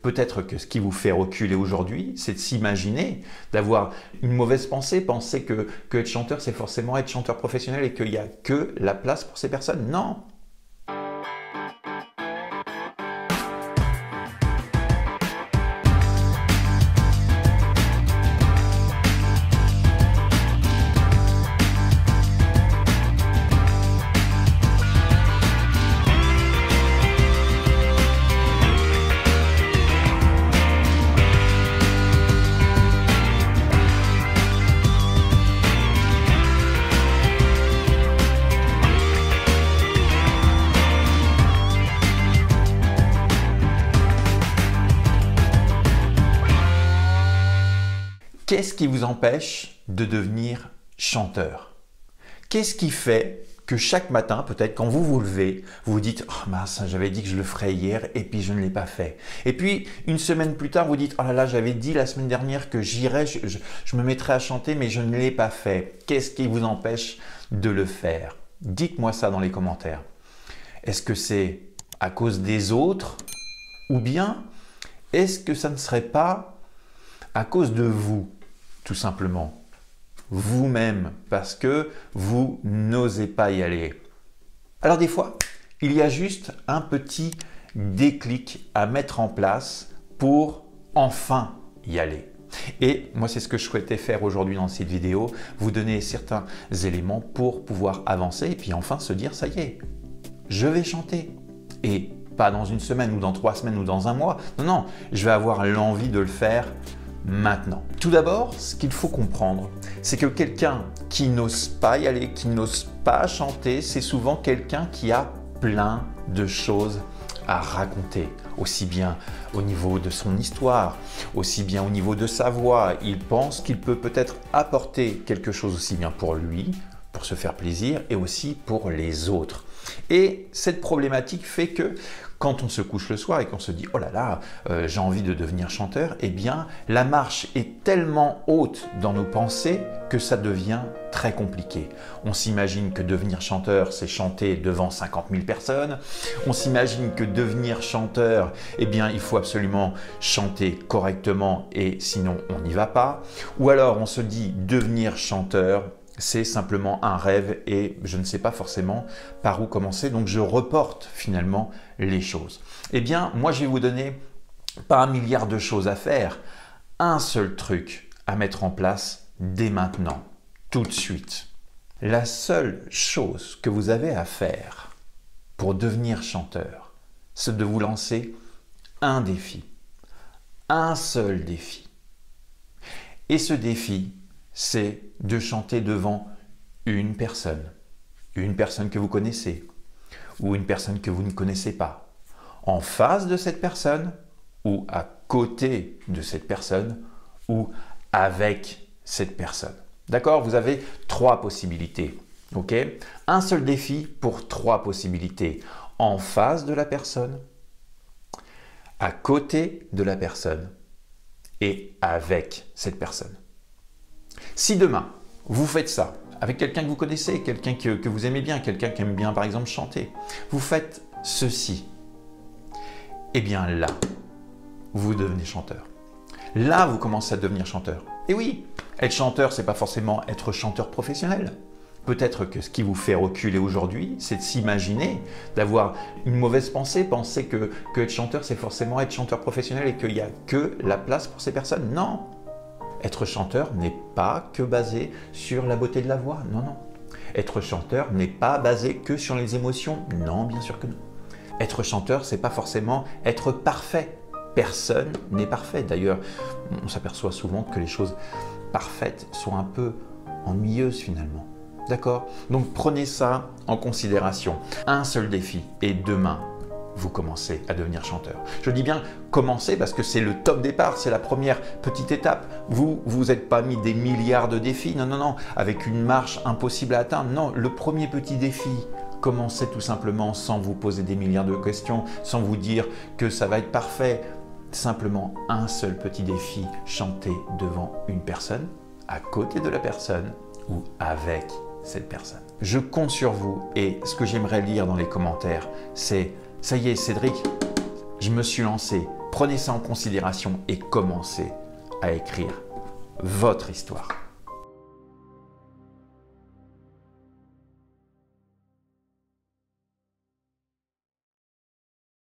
Peut-être que ce qui vous fait reculer aujourd'hui, c'est de s'imaginer, d'avoir une mauvaise pensée, penser que être chanteur, c'est forcément être chanteur professionnel et qu'il n'y a que la place pour ces personnes. Non! Qu'est-ce qui vous empêche de devenir chanteur? Qu'est-ce qui fait que chaque matin, peut-être quand vous vous levez, vous vous dites « Oh mince, j'avais dit que je le ferais hier et puis je ne l'ai pas fait. » Et puis, une semaine plus tard, vous dites « Oh là là, j'avais dit la semaine dernière que j'irais, je me mettrais à chanter, mais je ne l'ai pas fait. » Qu'est-ce qui vous empêche de le faire? Dites-moi ça dans les commentaires. Est-ce que c'est à cause des autres? Ou bien, est-ce que ça ne serait pas à cause de vous? Tout simplement, vous-même, parce que vous n'osez pas y aller. Alors des fois, il y a juste un petit déclic à mettre en place pour enfin y aller. Et moi, c'est ce que je souhaitais faire aujourd'hui dans cette vidéo, vous donner certains éléments pour pouvoir avancer et puis enfin se dire, ça y est, je vais chanter. Et pas dans une semaine ou dans 3 semaines ou dans un mois. Non, non, je vais avoir l'envie de le faire maintenant. Tout d'abord, ce qu'il faut comprendre, c'est que quelqu'un qui n'ose pas y aller, qui n'ose pas chanter, c'est souvent quelqu'un qui a plein de choses à raconter, aussi bien au niveau de son histoire, aussi bien au niveau de sa voix. Il pense qu'il peut peut-être apporter quelque chose aussi bien pour lui, pour se faire plaisir, et aussi pour les autres. Et cette problématique fait que quand on se couche le soir et qu'on se dit « Oh là là, j'ai envie de devenir chanteur », eh bien, la marche est tellement haute dans nos pensées que ça devient très compliqué. On s'imagine que devenir chanteur, c'est chanter devant 50 000 personnes. On s'imagine que devenir chanteur, eh bien, il faut absolument chanter correctement et sinon on n'y va pas. Ou alors on se dit devenir chanteur, c'est simplement un rêve et je ne sais pas forcément par où commencer, donc je reporte finalement les choses. Eh bien, moi je vais vous donner pas 1 milliard de choses à faire, un seul truc à mettre en place dès maintenant, tout de suite. La seule chose que vous avez à faire pour devenir chanteur, c'est de vous lancer un défi, un seul défi. Et ce défi, c'est de chanter devant une personne que vous connaissez ou une personne que vous ne connaissez pas, en face de cette personne ou à côté de cette personne ou avec cette personne. D'accord? Vous avez 3 possibilités. Ok? Un seul défi pour 3 possibilités. En face de la personne, à côté de la personne et avec cette personne. Si demain, vous faites ça avec quelqu'un que vous connaissez, quelqu'un que vous aimez bien, quelqu'un qui aime bien par exemple chanter, vous faites ceci, eh bien là, vous devenez chanteur. Là, vous commencez à devenir chanteur. Et oui, être chanteur, c'est pas forcément être chanteur professionnel. Peut-être que ce qui vous fait reculer aujourd'hui, c'est de s'imaginer, d'avoir une mauvaise pensée, penser que être chanteur, c'est forcément être chanteur professionnel et qu'il n'y a que la place pour ces personnes. Non! Être chanteur n'est pas que basé sur la beauté de la voix, non, non. Être chanteur n'est pas basé que sur les émotions, non, bien sûr que non. Être chanteur, c'est pas forcément être parfait. Personne n'est parfait. D'ailleurs, on s'aperçoit souvent que les choses parfaites sont un peu ennuyeuses finalement. D'accord? Donc prenez ça en considération. Un seul défi et demain, vous commencez à devenir chanteur. Je dis bien commencer parce que c'est le top départ, c'est la première petite étape. Vous vous êtes pas mis des milliards de défis, non, non, non, avec une marche impossible à atteindre. Non, le premier petit défi, commencez tout simplement sans vous poser des milliards de questions, sans vous dire que ça va être parfait. Simplement un seul petit défi, chanter devant une personne, à côté de la personne ou avec cette personne. Je compte sur vous et ce que j'aimerais lire dans les commentaires, c'est « Ça y est, Cédric, je me suis lancé. Prenez ça en considération et commencez à écrire votre histoire.